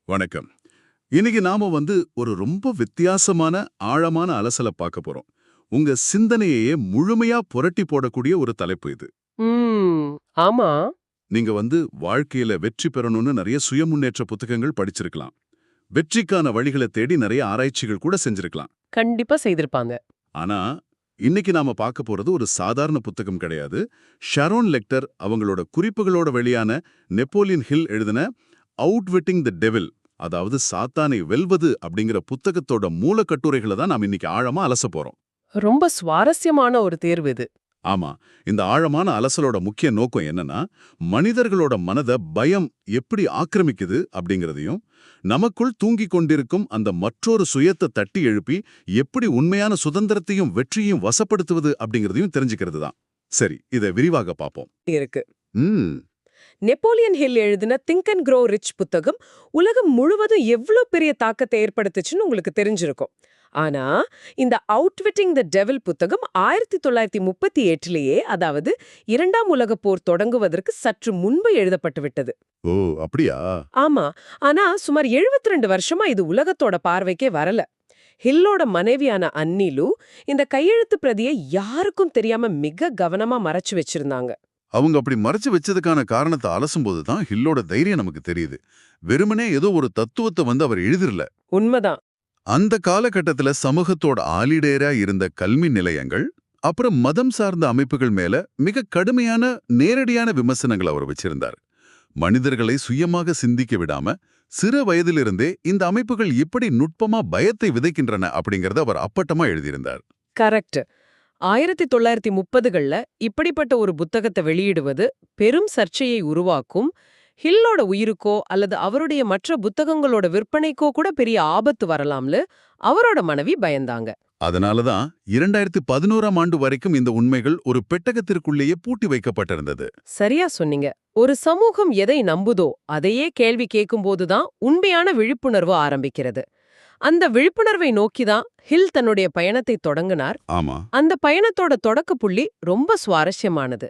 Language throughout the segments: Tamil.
வணக்கம். இன்னைக்கு நாம ஒரு ரொம்ப வித்தியாசமான ஆழமான அலசல பார்க்க போறோம். உங்க சிந்தனையையே முழுமையா புரட்டி போடக்கூடிய ஒரு தலைப்பு இது. ம். ஆமா. நீங்க வாழ்க்கையில வெற்றி பெறணும்னு நிறைய சுயமுன்னேற்ற புத்தகங்கள் படிச்சிருக்கலாம். வெற்றிக்கான வழிகளை தேடி நிறைய ஆராய்ச்சிகள் கூட செஞ்சிருக்கலாம். கண்டிப்பா செய்திருப்பாங்க. ஆனா இன்னைக்கு நாம பார்க்க போறது ஒரு சாதாரண புத்தகம் கிடையாது. ஷரோன் லெக்டர் அவங்களோட குறிப்புகளோட வெளியான நெப்போலியன் ஹில் எழுதின அவுட்விட்டிங் தி டெவில், அதாவது சாத்தானை வெல்வது அப்படிங்கிற புத்தகத்தோட மூலக்கட்டுரைகளை தான் நாம் இன்னைக்கு ஆழமா அலச போறோம். ரொம்ப சுவாரஸ்யமான ஒரு தேர்வு இது. ஆமா, இந்த ஆழமான அலசலோட முக்கிய நோக்கம் என்னன்னா, மனிதர்களோட மனத பயம் எப்படி ஆக்கிரமிக்குது அப்படிங்கிறதையும், நமக்குள் தூங்கிக் கொண்டிருக்கும் அந்த மற்றொரு சுயத்தை தட்டி எழுப்பி எப்படி உண்மையான சுதந்திரத்தையும் வெற்றியையும் வசப்படுத்துவது அப்படிங்கிறதையும் தெரிஞ்சுக்கிறது தான். சரி, இதை விரிவாக பார்ப்போம். இருக்கு. ம் நெப்போலியன் ஹில் எழுதின திங்க் அண்ட் க்ரோ ரிச் புத்தகம் உலகம் முழுவதும் எவ்வளவு பெரிய தாக்கத்தை ஏற்படுத்துச்சுன்னு உங்களுக்கு தெரிஞ்சிருக்கும். ஆனா இந்த அவுட்விட்டிங் த டெவில் புத்தகம் 1938லேயே, அதாவது இரண்டாம் உலகப் போர் தொடங்குவதற்கு சற்று முன்பு எழுதப்பட்டு விட்டது. ஓ, அப்படியா? ஆமா. ஆனா சுமார் 72 வருஷமா இது உலகத்தோட பார்வைக்கே வரல. ஹில்லோட மனைவியான அன்னிலு இந்த கையெழுத்து பிரதியை யாருக்கும் தெரியாம மிக கவனமா மறைச்சு வச்சிருந்தாங்க. அவங்க அப்படி மறைச்சு வச்சதுக்கான காரணத்தை அலசும்போது தான் ஹில்லோட தைரியம் நமக்கு தெரியுது. வெறுமனே ஏதோ ஒரு தத்துவத்தை அவர் எழுதிரல. உண்மைதான். அந்த காலகட்டத்துல சமூகத்தோட ஆலிடேரா இருந்த கல்வி நிலையங்கள், அப்புறம் மதம் சார்ந்த அமைப்புகள் மேல மிக கடுமையான நேரடியான விமர்சனங்கள் அவர் வச்சிருந்தார். மனிதர்களை சுயமாக சிந்திக்க விடாம சிறு வயதிலிருந்தே இந்த அமைப்புகள் எப்படி நுட்பமா பயத்தை விதைக்கின்றன அப்படிங்கறத அவர் அப்பட்டமா எழுதியிருந்தார். கரெக்ட். 1930கள்ல இப்படிப்பட்ட ஒரு புத்தகத்தை வெளியிடுவது பெரும் சர்ச்சையை உருவாக்கும். ஹில்லோட உயிருக்கோ அல்லது அவருடைய மற்ற புத்தகங்களோட விற்பனைக்கோ கூட பெரிய ஆபத்து வரலாம்னு அவரோட மனைவி பயந்தாங்க. அதனாலதான் 2011ஆம் ஆண்டு வரைக்கும் இந்த உண்மைகள் ஒரு பெட்டகத்திற்குள்ளேயே பூட்டி வைக்கப்பட்டிருந்தது. சரியா சொன்னீங்க. ஒரு சமூகம் எதை நம்புதோ அதையே கேள்வி கேட்கும்போதுதான் உண்மையான விழிப்புணர்வு ஆரம்பிக்கிறது. அந்த விழிப்புணர்வை நோக்கிதான் ஹில் தன்னுடைய பயணத்தை தொடங்கினார். ஆமா. அந்த பயணத்தோட தொடக்க புள்ளி ரொம்ப சுவாரஸ்யமானது.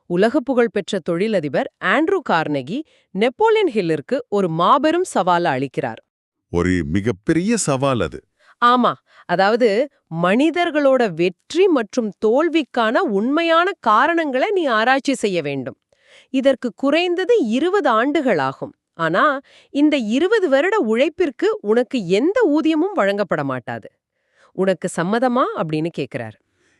உலக புகழ்பெற்ற தொழிலதிபர் ஆண்ட்ரூ கார்னெகி நெப்போலியன் ஹில்லிற்கு ஒரு மாபெரும் சவாலை அளிக்கிறார். ஒரு மிகப்பெரிய சவால் அது. ஆமா, அதாவது மனிதர்களோட வெற்றி மற்றும் தோல்விக்கான உண்மையான காரணங்களை நீ ஆராய்ச்சி செய்ய வேண்டும். இதற்கு குறைந்தது 20 ஆண்டுகள் ஆகும். ஆனா இந்த 20 வருட உழைப்பிற்கு உனக்கு எந்த ஊதியமும் வழங்கப்பட மாட்டாது. உனக்கு சம்மதமா அப்படின்னு கேக்குறாரு.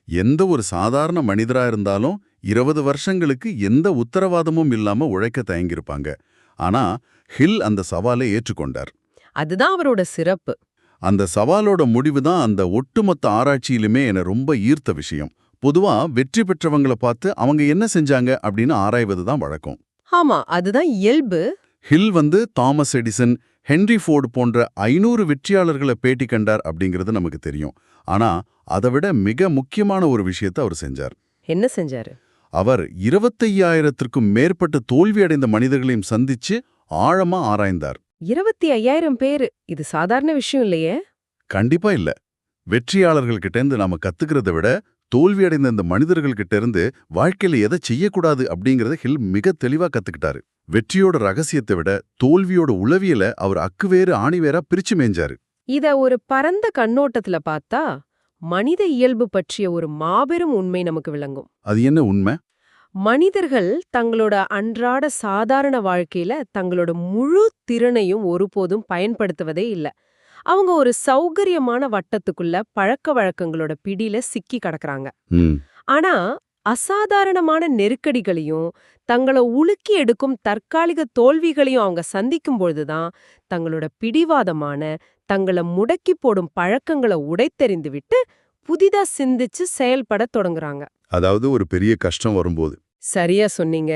எந்த ஒரு சாதாரண மனிதரா இருந்தாலும் 20 வருஷங்களுக்கு எந்த உத்தரவாதமும் இல்லாம உழைக்க தயங்கியிருப்பாங்க. ஆனா ஹில் அந்த சவாலை ஏற்றுக்கொண்டார். அதுதான் அவரோட சிறப்பு. அந்த சவாலோட முடிவு தான் அந்த ஒட்டுமொத்த ஆராய்ச்சியிலுமே என்னை ரொம்ப ஈர்த்த விஷயம். பொதுவா வெற்றி பெற்றவங்களை பார்த்து அவங்க என்ன செஞ்சாங்க அப்படின்னு ஆராய்வது தான் வழக்கம். ஆமா, அதுதான் இயல்பு. ஹில் தாமஸ் எடிசன், ஹென்ரி ஃபோர்டு போன்ற 500 வெற்றியாளர்களை பேட்டி கண்டார் அப்படிங்கிறது நமக்கு தெரியும். ஆனா அதை விட மிக முக்கியமான ஒரு விஷயத்தை அவர் செஞ்சார். என்ன செஞ்சாரு? அவர் 25,000த்திற்கும் மேற்பட்ட தோல்வியடைந்த மனிதர்களையும் சந்திச்சு ஆழமா ஆராய்ந்தார். 25,000 பேரு, இது சாதாரண விஷயம் இல்லையே. கண்டிப்பா இல்ல. வெற்றியாளர்கள்கிட்ட இருந்து நாம கத்துக்கிறத விட தோல்வியடைந்த இந்த மனிதர்கள்கிட்ட இருந்து வாழ்க்கையில எதை செய்யக்கூடாது அப்படிங்கறத ஹில் மிக தெளிவா கத்துக்கிட்டாரு. வெற்றியோட ரகசியத்தை விட தோல்வியோட உளவியல அவர் அக்குவேறு ஆணிவேரா பிரிச்சு மேய்ஞ்சாரு. இத ஒரு பரந்த கண்ணோட்டத்துல பார்த்தா மனித இயல்பு பற்றிய ஒரு மாபெரும் உண்மை நமக்கு விளங்கும். அது என்ன உண்மை? மனிதர்கள் தங்களோட அன்றாட சாதாரண வாழ்க்கையில தங்களோட முழு திறனையும் ஒருபோதும் பயன்படுத்துவதே இல்ல. அவங்க ஒரு சௌகரியமான வட்டத்துக்குள்ள பழக்க வழக்கங்களோட பிடியில சிக்கி கிடக்குறாங்க. ஆனா அசாதாரணமான நெருக்கடிகளையும் தங்களை உலுக்கி எடுக்கும் தற்காலிக தோல்விகளையும் அவங்க சந்திக்கும் பொழுதுதான் தங்களோட பிடிவாதமான, தங்களை முடக்கி போடும் பழக்கங்களை உடைத்தெறிந்து விட்டு புதிதா சிந்திச்சு செயல்பட தொடங்குறாங்க. அதாவது ஒரு பெரிய கஷ்டம் வரும்போது. சரியா சொன்னீங்க.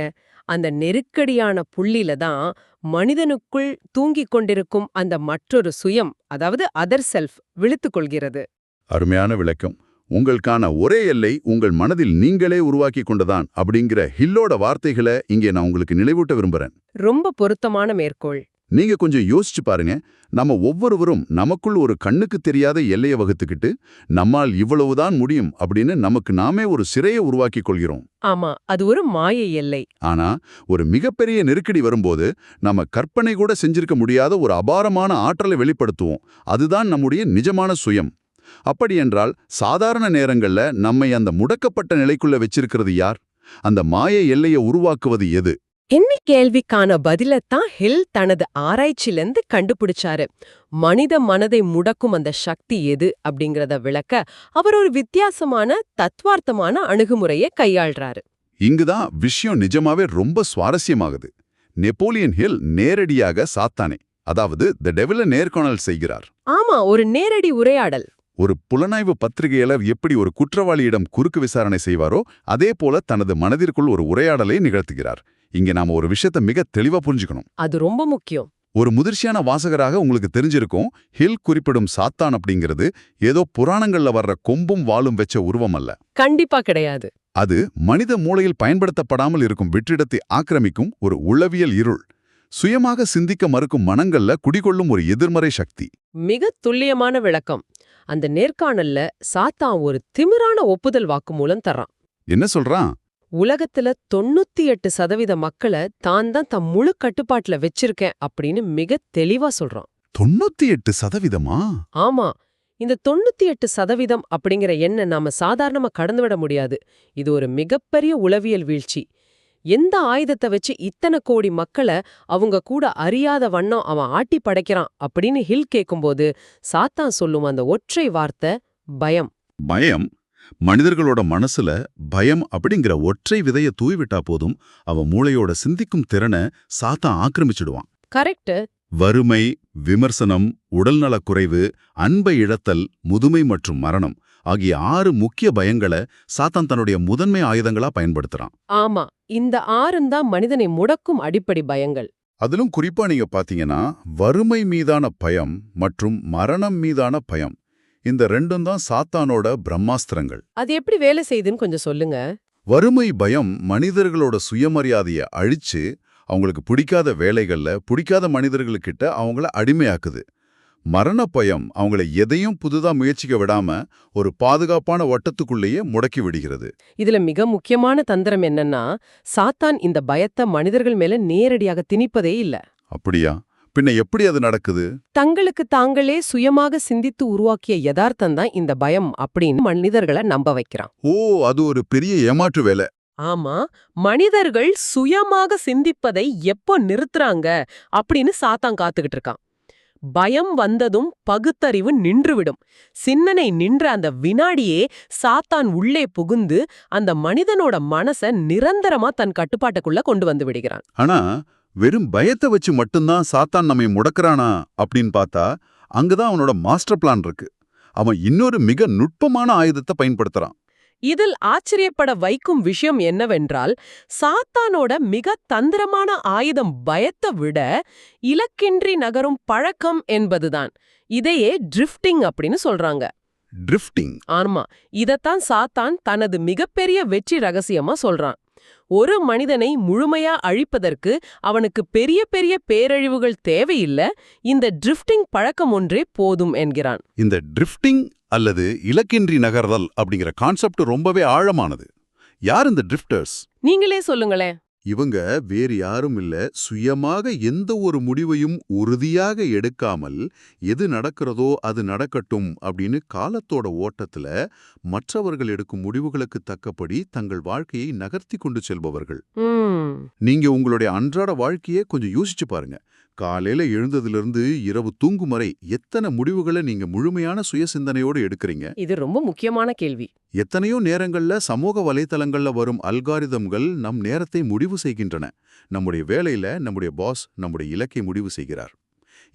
அந்த நெருக்கடியான புள்ளில தான் மனிதனுக்குள் தூங்கிக் கொண்டிருக்கும் அந்த மற்றொரு சுயம், அதாவது அதர் செல்ஃப் விழித்துக் கொள்கிறது. அருமையான விளக்கம். உங்களுக்கான ஒரே எல்லை உங்கள் மனதில் நீங்களே உருவாக்கி கொண்டதான் அப்படிங்கிற ஹில்லோட வார்த்தைகளை இங்கே நான் உங்களுக்கு நினைவூட்ட விரும்புறேன். ரொம்ப பொருத்தமான மேற்கோள். நீங்க கொஞ்சம் யோசிச்சு பாருங்க. நம்ம ஒவ்வொருவரும் நமக்குள் ஒரு கண்ணுக்கு தெரியாத எல்லையை வகுத்துக்கிட்டு நம்மால் இவ்வளவுதான் முடியும் அப்படின்னு நமக்கு நாமே ஒரு சிறையை உருவாக்கிக் கொள்கிறோம். ஆமா, அது ஒரு மாயை எல்லை. ஆனா ஒரு மிகப்பெரிய நெருக்கடி வரும்போது நம்ம கற்பனை கூட செஞ்சிருக்க முடியாத ஒரு அபாரமான ஆற்றலை வெளிப்படுத்துவோம். அதுதான் நம்முடைய நிஜமான சுயம். அப்படியென்றால் சாதாரண நேரங்கள்ல நம்மை அந்த முடக்கப்பட்ட நிலைக்குள்ள வச்சிருக்கிறது யார்? அந்த மாய எல்லையை உருவாக்குவது எது? என்ன கேள்விக்கான பதிலத்தான் ஹில் தனது ஆராய்ச்சியிலிருந்து கண்டுபிடிச்சாரு. மனித மனதை முடக்கும் அந்த சக்தி எது அப்படிங்கறத விளக்க அவர் ஒரு வித்தியாசமான தத்துவார்த்தமான அணுகுமுறையை கையாள்றாரு. இங்குதான் விஷயம் நிஜமாவே ரொம்ப சுவாரஸ்யமாகுது. நெப்போலியன் ஹில் நேரடியாக சாத்தானே, அதாவது தி டெவிலை நேர்காணல் செய்கிறார். ஆமா, ஒரு நேரடி உரையாடல். ஒரு புலனாய்வு பத்திரிகையாள எப்படி ஒரு குற்றவாளியிடம் குறுக்கு விசாரணை செய்வாரோ அதே போல தனது மனதிற்குள் ஒரு உரையாடலை நிகழ்த்துகிறார். இங்க நாம ஒரு விஷயத்தை மிக தெளிவா புரிஞ்சுக்கணும். அது ரொம்ப முக்கியம். ஒரு முதிர்ச்சியான வாசகராக உங்களுக்கு தெரிஞ்சிருக்கும், ஹில் குறிப்பிடும் சாத்தான் அப்படிங்கிறது ஏதோ புராணங்கள்ல வர்ற கொம்பும் வாளும் வெச்ச உருவம் அல்ல. கண்டிப்பா கிடையாது. அது மனித மூளையில் பயன்படுத்தப்படாமல் இருக்கும் வெற்றிடத்தை ஆக்கிரமிக்கும் ஒரு உளவியல் இருள். சுயமாக சிந்திக்க மறுக்கும் மனங்கள்ல குடிகொள்ளும் ஒரு எதிர்மறை சக்தி. மிக துல்லியமான விளக்கம். அந்த நேர்காணல்ல சாத்தான் ஒரு திமிரான ஒப்புதல் வாக்குமூலம் தர்றான். என்ன சொல்றான்? உலகத்துல 98% மக்களை தான் தான் தம் முழு கட்டுப்பாட்டுல வச்சிருக்கேன் அப்படின்னு மிக தெளிவா சொல்றான். 98%? ஆமா, இந்த 98% அப்படிங்கிற எண்ணை நாம சாதாரணமா கடந்துவிட முடியாது. இது ஒரு மிகப்பெரிய உளவியல் வீழ்ச்சி. எந்த ஆயுதத்தை வச்சு இத்தனை கோடி மக்களை அவங்க கூட அறியாத வண்ணம் அவன் ஆட்டி படைக்கிறான் அப்படின்னு ஹில் கேட்கும்போது சாத்தான் சொல்லும் அந்த ஒற்றை வார்த்தை பயம். பயம்? மனிதர்களோட மனசுல பயம் அப்படிங்கிற ஒற்றை விதைய தூவிவிட்டா போதும் அவன் மூளையோட சிந்திக்கும் திறனை சாத்தான் ஆக்கிரமிச்சிடுவான். கரெக்ட். வறுமை, விமர்சனம், உடல்நலக்குறைவு, அன்பை இழத்தல், முதுமை மற்றும் மரணம் ஆகிய 6 முக்கிய பயங்களை சாத்தான் தன்னுடைய முதன்மை ஆயுதங்களா பயன்படுத்துறான். ஆமா, இந்த 6 தான் மனிதனை முடக்கும் அடிப்படை பயங்கள். அதிலும் குறிப்பா நீங்க பாத்தீங்கன்னா வறுமை மீதான பயம் மற்றும் மரணம் மீதான பயம், இந்த 2ம் தான் சாத்தானோட பிரம்மாஸ்திரங்கள். அது எப்படி வேலை செய்யுதுன்னு கொஞ்சம் சொல்லுங்க. வறுமை பயம் மனிதர்களோட சுயமரியாதையை அழிச்சு அவங்களுக்கு பிடிக்காத வேலைகள்ல பிடிக்காத மனிதர்களுக்கிட்ட அவங்கள அடிமையாக்குது. மரண பயம் அவங்கள எதையும் புதுதா முயற்சிக்க விடாம ஒரு பாதுகாப்பான வட்டத்துக்குள்ளேயே முடக்கி விடுகிறது. இதுல மிக முக்கியமான தந்திரம் என்னன்னா, சாத்தான் இந்த பயத்தை மனிதர்கள் மேல நேரடியாக திணிப்பதே இல்ல. அப்படியா? பின்ன எப்படி அது நடக்குது? தங்களுக்கு தாங்களே சுயமாக சிந்தித்து உருவாக்கிய யதார்த்தம் தான் இந்த பயம் அப்படின்னு மனிதர்களை நம்ப வைக்கிறான். ஓ, அது ஒரு பெரிய ஏமாற்று வேலை. ஆமா, மனிதர்கள் சுயமாக சிந்திப்பதை எப்போ நிறுத்துறாங்க அப்படின்னு சாத்தான் காத்துக்கிட்டு இருக்கான். பயம் வந்ததும் பகுத்தறிவு நின்றுவிடும். சிந்தனை நின்ற அந்த வினாடியே சாத்தான் உள்ளே புகுந்து அந்த மனிதனோட மனச நிரந்தரமா தன் கட்டுப்பாட்டுக்குள்ள கொண்டு வந்து விடுகிறான். ஆனா வெறும் பயத்தை வச்சு மட்டும்தான் சாத்தான் நம்மை முடக்கிறானா அப்படின்னு பார்த்தா அங்கதான் அவனோட மாஸ்டர் பிளான் இருக்கு. அவன் இன்னொரு மிக நுட்பமான ஆயுதத்தை பயன்படுத்துறான். இதில் ஆச்சரியப்பட வைக்கும் விஷயம் என்னவென்றால், சாத்தானோட மிக தந்திரமான ஆயுதம் பயத்தை விட இலக்கின்றி நகரும் பழக்கம் என்பதுதான். இதையே ட்ரிஃப்டிங் அப்படின்னு சொல்றாங்க. ட்ரிஃப்டிங்? ஆமா, இதத்தான் சாத்தான் தனது மிகப்பெரிய வெற்றி ரகசியமா சொல்றான். ஒரு மனிதனை முழுமையா அழிப்பதற்கு அவனுக்கு பெரிய பெரிய பேரழிவுகள் தேவையில்ல, இந்த ட்ரிஃப்டிங் பழக்கம் ஒன்றே போதும் என்கிறான். இந்த ட்ரிஃப்டிங் அல்லது இலக்கின்றி நகர்தல் அப்படிங்கிற கான்செப்ட் ரொம்பவே ஆழமானது. யார் இந்த ட்ரிஃப்டர்ஸ்? நீங்களே சொல்லுங்களேன். இவங்க வேறு யாரும் இல்ல, சுயமாக எந்த ஒரு முடிவையும் உறுதியாக எடுக்காமல் எது நடக்கிறதோ அது நடக்கட்டும் அப்படின்னு காலத்தோட ஓட்டத்துல மற்றவர்கள் எடுக்கும் முடிவுகளுக்கு தக்கபடி தங்கள் வாழ்க்கையை நகர்த்தி கொண்டு செல்பவர்கள். நீங்க உங்களுடைய அன்றாட வாழ்க்கையை கொஞ்சம் யோசிச்சு பாருங்க. காலையில எழுந்ததிலிருந்து இரவு தூங்கும் வரை எத்தனை முடிவுகளை நீங்க முழுமையான சுய சிந்தனையோடு எடுக்கிறீங்க? இது ரொம்ப முக்கியமான கேள்வி. எத்தனையோ நேரங்கள்ல சமூக வலைத்தளங்கள்ல வரும் அல்காரிதம்கள் நம் நேரத்தை முடிவு செய்கின்றன. நம்முடைய வேலையில நம்முடைய பாஸ் நம்முடைய இலக்கை முடிவு செய்கிறார்.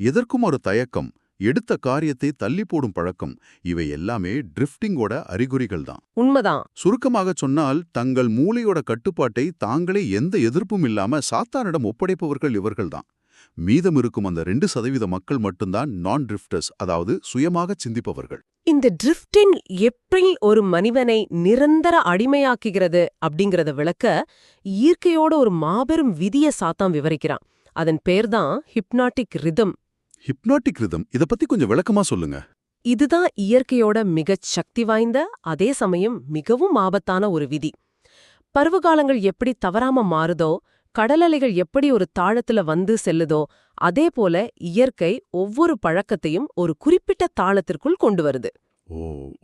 எதற்கும் ஒரு தயக்கம், எடுத்த காரியத்தை தள்ளி போடும் பழக்கம், இவை எல்லாமே ட்ரிஃப்டிங்கோட அறிகுறிகள் தான். உண்மைதான். சுருக்கமாக சொன்னால் தங்கள் மூளையோட கட்டுப்பாட்டை தாங்களே எந்த எதிர்ப்பும் இல்லாம சாத்தானிடம் ஒப்படைப்பவர்கள் இவர்கள்தான். மீதம் இருக்கும் அந்த 2% மக்கள் மட்டும்தான் நான் ட்ரிஃப்டர்ஸ், அதாவது சுயமாக சிந்திப்பவர்கள். இந்த ட்ரிஃப்டிங் எப்படி ஒரு மனிதனை நிரந்தர அடிமையாக்குகிறது அப்படிங்கறத விளக்க இயற்கையோட ஒரு மாபெரும் விதிய சாத்தான் விவரிக்கிறான். அதன் பேர்தான் ஹிப்னாட்டிக் ரிதம். ஹிப்னாட்டிக் ரிதம் இத பத்தி கொஞ்சம் விளக்கமா சொல்லுங்க. இதுதான் இயற்கையோட மிகச் சக்தி வாய்ந்த, அதே சமயம் மிகவும் ஆபத்தான ஒரு விதி. பருவகாலங்கள் எப்படி தவறாம மாறுதோ, கடல் அலைகள் எப்படி ஒரு தாளத்துல வந்து செல்லுதோ, அதே போல இயற்கை ஒவ்வொரு பழக்கத்தையும் ஒரு குறிப்பிட்ட தாளத்திற்குள் கொண்டு வருது. ஓ,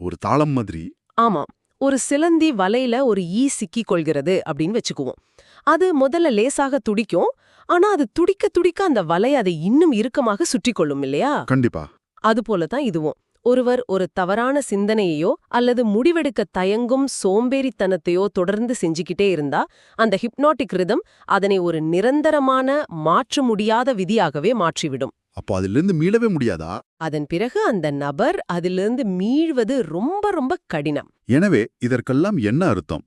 ஒரு தாளம் மாதிரி. ஆமா, ஒரு சிலந்தி வலையில ஒரு ஈ சிக்கிக் கொள்கிறது அப்படின்னு வச்சுக்குவோம். அது முதல்ல லேசாக துடிக்கும், ஆனா அது துடிக்க துடிக்க அந்த வலை அதை இன்னும் இறுக்கமாக சுற்றி கொள்ளும் இல்லையா? கண்டிப்பா. அதுபோலதான் இதுவும். ஒருவர் ஒரு தவறான சிந்தனையையோ அல்லது முடிவெடுக்க தயங்கும் சோம்பேறித்தனத்தையோ தொடர்ந்து செஞ்சுக்கிட்டே இருந்தா அந்த ஹிப்னாட்டிக் ரிதம் அதனை ஒரு நிரந்தரமான மாற்ற முடியாத விதியாகவே மாற்றிவிடும். அப்போ அதிலிருந்து மீளவே முடியாதா? அதன் பிறகு அந்த நபர் அதிலிருந்து மீழ்வது ரொம்ப ரொம்ப கடினம். எனவே இதற்கெல்லாம் என்ன அர்த்தம்?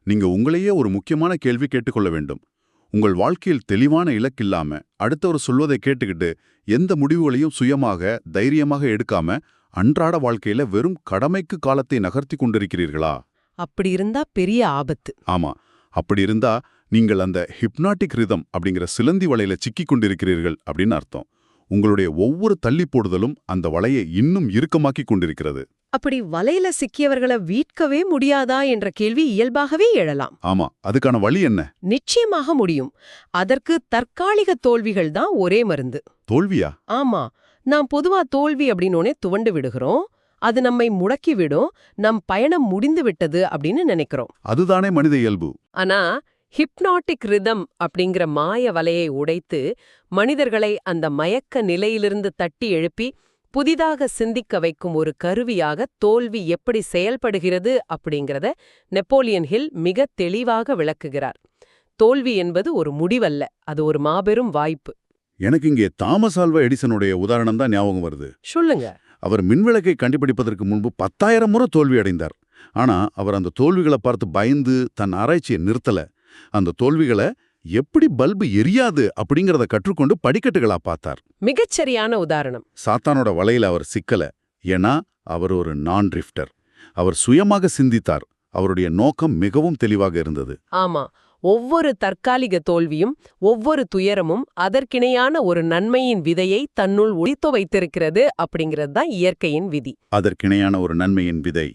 நீங்க உங்களையே ஒரு முக்கியமான கேள்வி கேட்டுக்கொள்ள வேண்டும். உங்கள் வாழ்க்கையில் தெளிவான இலக்கில்லாம அடுத்தவர் சொல்வதை கேட்டுக்கிட்டு எந்த முடிவுகளையும் சுயமாக தைரியமாக எடுக்காம அன்றாட வாழ்க்கையில வெறும் கடமைக்கு காலத்தை நகர்த்தி கொண்டிருக்கிறீர்களா? அப்படி இருந்தா பெரிய ஆபத்து. ஆமா, அப்படி இருந்தா நீங்கள் அந்த ஹிப்னாட்டிக் ரிதம் அப்படிங்கிற சிலந்தி வலையில சிக்கிக் கொண்டிருக்கிறீர்கள் அப்படின்னு அர்த்தம். உங்களுடைய ஒவ்வொரு தள்ளி போடுதலும் அந்த வலையை இன்னும் இறுக்கமாக்கிக் கொண்டிருக்கிறது. அப்படி வலையில சிக்கியவர்களை மீட்கவே முடியாதா என்ற கேள்வி இயல்பாகவே எழலாம். ஆமா, அதுக்கான வழி என்ன? நிச்சயமாக முடியும். அதற்கு தற்காலிக தோல்விகள் தான் ஒரே மருந்து. தோல்வியா? ஆமா, நாம் பொதுவா தோல்வி அப்படின்னோனே துவண்டு விடுகிறோம். அது நம்மை முடக்கி விடும், நம் பயணம் முடிந்து விட்டது அப்படின்னு நினைக்கிறோம். அதுதானே மனித இயல்பு. ஆனா ஹிப்னாட்டிக் ரிதம் அப்படிங்கிற மாய வலையை உடைத்து மனிதர்களை அந்த மயக்க நிலையிலிருந்து தட்டி எழுப்பி புதிதாக சிந்திக்க வைக்கும் ஒரு கருவியாக தோல்வி எப்படி செயல்படுகிறது அப்படிங்கிறத நெப்போலியன் ஹில் மிக தெளிவாக விளக்குகிறார். தோல்வி என்பது ஒரு முடிவல்ல, அது ஒரு மாபெரும் வாய்ப்பு. எனக்கு இங்கே தாமஸ் ஆல்வா எடிசனுடைய உதாரணம் தான் ஞாபகம் வருது. சொல்லுங்க. அவர் மின்விளக்கை கண்டுபிடிப்பதற்கு முன்பு 10,000 முறை தோல்வி அடைந்தார். ஆனா அவர் அந்த தோல்விகளை பார்த்து பயந்து தன் ஆராய்ச்சியை நிறுத்தல. அந்த தோல்விகளை எப்படி பல்பு எரியாது அப்படிங்கறத கற்றுக்கொண்டு படிக்கட்டுகளா பார்த்தார். மிகச்சரியான உதாரணம். சாத்தானோட வலையில அவர் சிக்கல. ஏன்னா அவர் ஒரு நான் ட்ரிஃப்டர். அவர் சுயமாக சிந்தித்தார். அவருடைய நோக்கம் மிகவும் தெளிவாக இருந்தது. ஆமா, ஒவ்வொரு தற்காலிக தோல்வியும் ஒவ்வொரு துயரமும் அதற்கிணையான ஒரு நன்மையின் விதையை தன்னுள் ஒளித்து வைத்திருக்கிறது அப்படிங்கிறது தான் இயற்கையின் விதி. அதற்கிணையான ஒரு நன்மையின் விதை.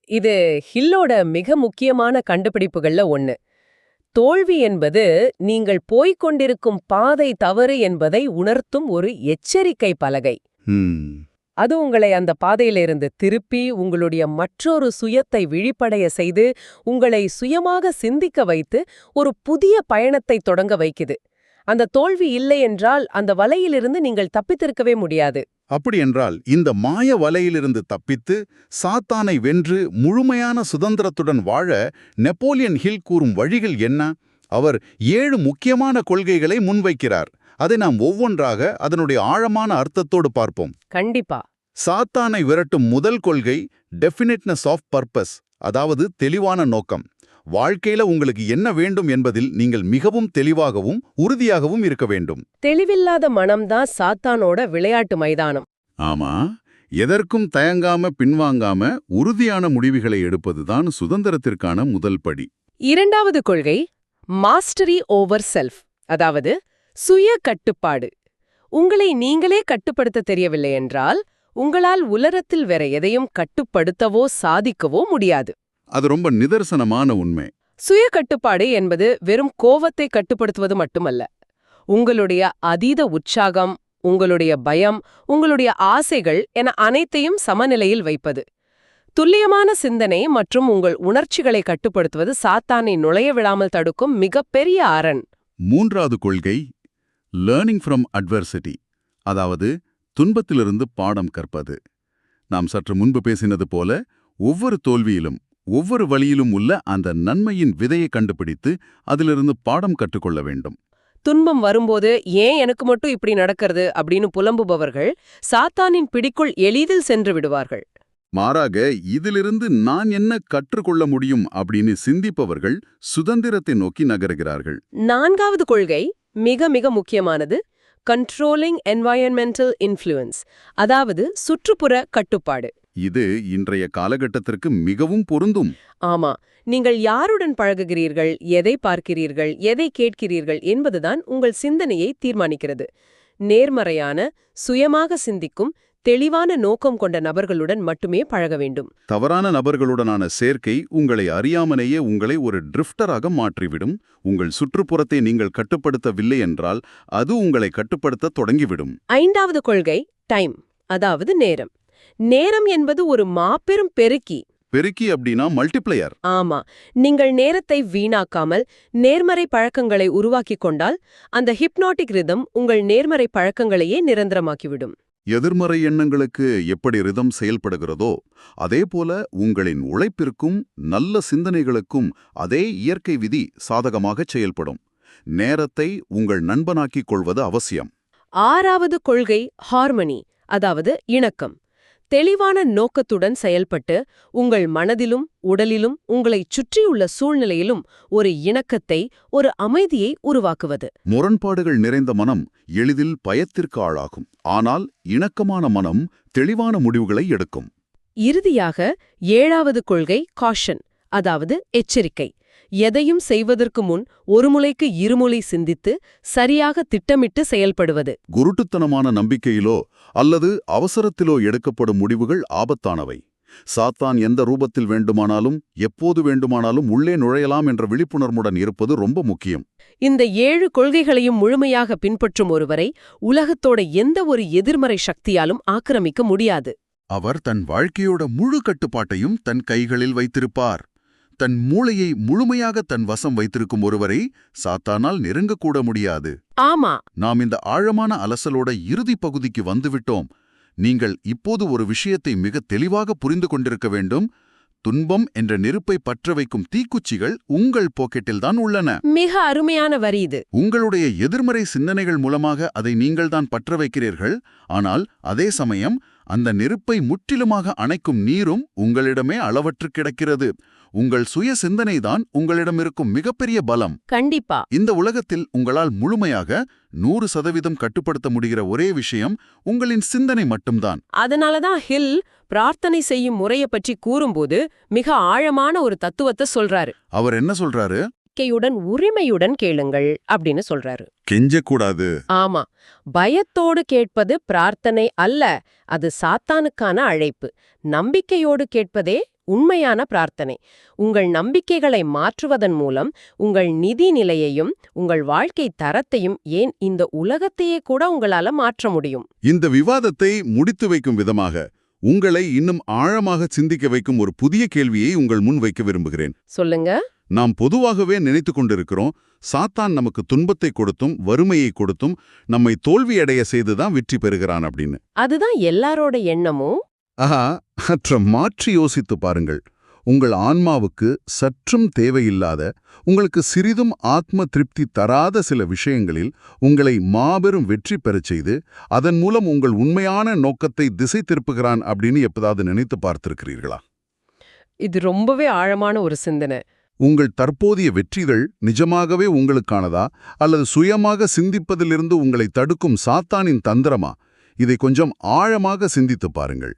இது ஹில்லோட மிக முக்கியமான கண்டுபிடிப்புகள்ல ஒண்ணு. தோல்வி என்பது நீங்கள் போய்க் கொண்டிருக்கும் பாதை தவறு என்பதை உணர்த்தும் ஒரு எச்சரிக்கை பலகை. அது உங்களை அந்த பாதையிலிருந்து திருப்பி உங்களுடைய மற்றொரு சுயத்தை விழிப்படைய செய்து உங்களை சுயமாக சிந்திக்க வைத்து ஒரு புதிய பயணத்தை தொடங்க வைக்குது. அந்த தோல்வி இல்லை என்றால் அந்த வலையிலிருந்து நீங்கள் தப்பித்திருக்கவே முடியாது. அப்படி என்றால் இந்த மாய வலையிலிருந்து தப்பித்து சாத்தானை வென்று முழுமையான சுதந்திரத்துடன் வாழ நெப்போலியன் ஹில் கூறும் வழிகள் என்ன? அவர் 7 முக்கியமான கொள்கைகளை முன்வைக்கிறார். அதை நாம் ஒவ்வொன்றாக அதனுடைய ஆழமான அர்த்தத்தோடு பார்ப்போம். கண்டிப்பா. சாத்தானை விரட்டும் முதல் கொள்கை டெஃபினிட்னஸ் ஆஃப் பர்பஸ், அதாவது தெளிவான நோக்கம். வாழ்க்கையில உங்களுக்கு என்ன வேண்டும் என்பதில் நீங்கள் மிகவும் தெளிவாகவும் உறுதியாகவும் இருக்க வேண்டும். தெளிவில்லாத மனம்தான் சாத்தானோட விளையாட்டு மைதானம். ஆமா, எதற்கும் தயங்காம பின்வாங்காம உறுதியான முடிவுகளை எடுப்பதுதான் சுதந்திரத்திற்கான முதல் படி. இரண்டாவது கொள்கை மாஸ்டரி ஓவர் செல்ஃப், அதாவது சுய கட்டுப்பாடு. உங்களை நீங்களே கட்டுப்படுத்த தெரியவில்லை என்றால் உங்களால் உலகத்தில் வேற எதையும் கட்டுப்படுத்தவோ சாதிக்கவோ முடியாது. அது ரொம்ப நிதர்சனமான உண்மை. சுய கட்டுப்பாடு என்பது வெறும் கோவத்தை கட்டுப்படுத்துவது மட்டுமல்ல. உங்களுடைய அதீத உற்சாகம், உங்களுடைய பயம், உங்களுடைய ஆசைகள் என அனைத்தையும் சமநிலையில் வைப்பது. துல்லியமான சிந்தனை மற்றும் உங்கள் உணர்ச்சிகளை கட்டுப்படுத்துவது சாத்தானை நுழைய விடாமல் தடுக்கும் மிகப்பெரிய அரண். மூன்றாவது கொள்கை லேர்னிங் ஃப்ரம் அட்வர்சிட்டி, அதாவது துன்பத்திலிருந்து பாடம் கற்பது. நாம் சற்று முன்பு பேசினது போல ஒவ்வொரு தோல்வியிலும் ஒவ்வொரு வழியிலும் உள்ள அந்த நன்மையின் விதையை கண்டுபிடித்து அதிலிருந்து பாடம் கற்றுக்கொள்ள வேண்டும். துன்பம் வரும்போது ஏன் எனக்கு மட்டும் இப்படி நடக்கிறது அப்படின்னு புலம்புபவர்கள் சாத்தானின் பிடிக்குள் எளிதில் சென்று விடுவார்கள். மாறாக இதிலிருந்து நான் என்ன கற்றுக்கொள்ள முடியும் அப்படின்னு சிந்திப்பவர்கள் சுதந்திரத்தை நோக்கி நகர்கிறார்கள். நான்காவது கொள்கை மிக மிக முக்கியமானது, கண்ட்ரோலிங் என்வாயன்மெண்டல் இன்ஃப்ளூயன்ஸ், அதாவது சுற்றுப்புற கட்டுப்பாடு. இது இன்றைய காலகட்டத்திற்கு மிகவும் பொருந்தும். ஆமா, நீங்கள் யாருடன் பழகுகிறீர்கள், எதை பார்க்கிறீர்கள், எதை கேட்கிறீர்கள் என்பதுதான் உங்கள் சிந்தனையை தீர்மானிக்கிறது. நேர்மறையான, சுயமாக சிந்திக்கும், தெளிவான நோக்கம் கொண்ட நபர்களுடன் மட்டுமே பழக வேண்டும். தவறான நபர்களுடனான சேர்க்கை உங்களை அறியாமலேயே உங்களை ஒரு ட்ரிஃப்டராக மாற்றிவிடும். உங்கள் சுற்றுப்புறத்தை நீங்கள் கட்டுப்படுத்தவில்லை என்றால் அது உங்களை கட்டுப்படுத்த தொடங்கிவிடும். 5வது கொள்கை டைம், அதாவது நேரம். நேரம் என்பது ஒரு மாபெரும் பெருக்கி. பெருக்கி அப்படின்னா மல்டிப்ளையர். ஆமா, நீங்கள் நேரத்தை வீணாக்காமல் நேர்மறை பழக்கங்களை உருவாக்கிக் கொண்டால் அந்த ஹிப்னாட்டிக் ரிதம் உங்கள் நேர்மறை பழக்கங்களையே நிரந்தரமாக்கிவிடும். எதிர்மறை எண்ணங்களுக்கு எப்படி ரிதம் செயல்படுகிறதோ அதேபோல உங்களின் உழைப்பிற்கும் நல்ல சிந்தனைகளுக்கும் அதே இயற்கை விதி சாதகமாகச் செயல்படும். நேரத்தை உங்கள் நண்பனாக்கிக் கொள்வது அவசியம். 6வது கொள்கை ஹார்மனி, அதாவது இணக்கம். தெளிவான நோக்கத்துடன் செயல்பட்டு உங்கள் மனதிலும் உடலிலும் உங்களைச் சுற்றியுள்ள சூழ்நிலையிலும் ஒரு இணக்கத்தை, ஒரு அமைதியை உருவாக்குவது. முரண்பாடுகள் நிறைந்த மனம் எளிதில் பயத்திற்கு ஆளாகும். ஆனால் இணக்கமான மனம் தெளிவான முடிவுகளை எடுக்கும். இறுதியாக 7வது கொள்கை காஷன், அதாவது எச்சரிக்கை. எதையும் செய்வதற்கு முன் ஒரு முறைக்கு இருமுறை சிந்தித்து சரியாக திட்டமிட்டு செயல்படுவது. குருட்டுத்தனமான நம்பிக்கையிலோ அல்லது அவசரத்திலோ எடுக்கப்படும் முடிவுகள் ஆபத்தானவை. சாத்தான் எந்த ரூபத்தில் வேண்டுமானாலும் எப்போது வேண்டுமானாலும் உள்ளே நுழையலாம் என்ற விழிப்புணர்வுடன் இருப்பது ரொம்ப முக்கியம். இந்த 7 கொள்கைகளையும் முழுமையாக பின்பற்றும் ஒருவரை உலகத்தோட எந்த ஒரு எதிர்மறை சக்தியாலும் ஆக்கிரமிக்க முடியாது. அவர் தன் வாழ்க்கையோட முழு கட்டுப்பாட்டையும் தன் கைகளில் வைத்திருப்பார். தன் மூளையை முழுமையாக தன் வசம் வைத்திருக்கும் ஒருவரை சாத்தானால் நெருங்கக்கூட முடியாது. ஆமா, நாம் இந்த ஆழமான அலசலோட இறுதி பகுதிக்கு வந்துவிட்டோம். நீங்கள் இப்போது ஒரு விஷயத்தை மிக தெளிவாக புரிந்து கொண்டிருக்க வேண்டும். துன்பம் என்ற நெருப்பை பற்ற வைக்கும் தீக்குச்சிகள் உங்கள் பாக்கெட்டில்தான் உள்ளன. மிக அருமையான வரி இது. உங்களுடைய எதிர்மறை சிந்தனைகள் மூலமாக அதை நீங்கள்தான் பற்ற வைக்கிறீர்கள். ஆனால் அதே சமயம் அந்த நெருப்பை முற்றிலுமாக அணைக்கும் நீரும் உங்களிடமே அளவற்று கிடக்கிறது. உங்கள் சுய சிந்தனைதான் உங்களிடம் இருக்கும் மிகப்பெரிய பலம். கண்டிப்பா. இந்த உலகத்தில் உங்களால் முழுமையாக 100% கட்டுப்படுத்த முடிகிற ஒரே விஷயம் உங்களின் சிந்தனை மட்டும்தான். அதனாலதான் ஹில் பிரார்த்தனை செய்யும் முறைய பற்றி கூறும்போது மிக ஆழமான ஒரு தத்துவத்தை சொல்றாரு. அவர் என்ன சொல்றாரு? உரிமையுடன் கேளுங்கள் அப்படின்னு சொல்றாரு. கெஞ்சக்கூடாது. ஆமா, பயத்தோடு கேட்பது பிரார்த்தனை அல்ல, அது சாத்தானுக்கான அழைப்பு. நம்பிக்கையோடு கேட்பதே உண்மையான பிரார்த்தனை. உங்கள் நம்பிக்கைகளை மாற்றுவதன் மூலம் உங்கள் நிதி நிலையையும் உங்கள் வாழ்க்கை தரத்தையும், ஏன் இந்த உலகத்தையே கூட உங்களால மாற்ற முடியும். இந்த விவாதத்தை முடித்து வைக்கும் விதமாக உங்களை இன்னும் ஆழமாக சிந்திக்க வைக்கும் ஒரு புதிய கேள்வியை உங்கள் முன் வைக்க விரும்புகிறேன். சொல்லுங்க. நாம் பொதுவாகவே நினைத்து கொண்டிருக்கிறோம், சாத்தான் நமக்கு துன்பத்தை கொடுத்தும் வறுமையை கொடுத்தும் நம்மை தோல்வியடைய செய்துதான் வெற்றி பெறுகிறான் அப்படின்னு. அதுதான் எல்லாரோட எண்ணமும். மாற்றி யோசித்து பாருங்கள். உங்கள் ஆன்மாவுக்கு சற்றும் தேவையில்லாத, உங்களுக்கு சிறிதும் ஆத்ம திருப்தி தராத சில விஷயங்களில் உங்களை மாபெரும் வெற்றி பெறச் செய்து அதன் மூலம் உங்கள் உண்மையான நோக்கத்தை திசை திருப்புகிறான் அப்படின்னு எப்போதாவது நினைத்து பார்த்திருக்கிறீர்களா? இது ரொம்பவே ஆழமான ஒரு சிந்தனை. உங்கள் தற்போதைய வெற்றிகள் நிஜமாகவே உங்களுக்கானதா அல்லது சுயமாக சிந்திப்பதிலிருந்து உங்களை தடுக்கும் சாத்தானின் தந்திரமா? இதை கொஞ்சம் ஆழமாக சிந்தித்து பாருங்கள்.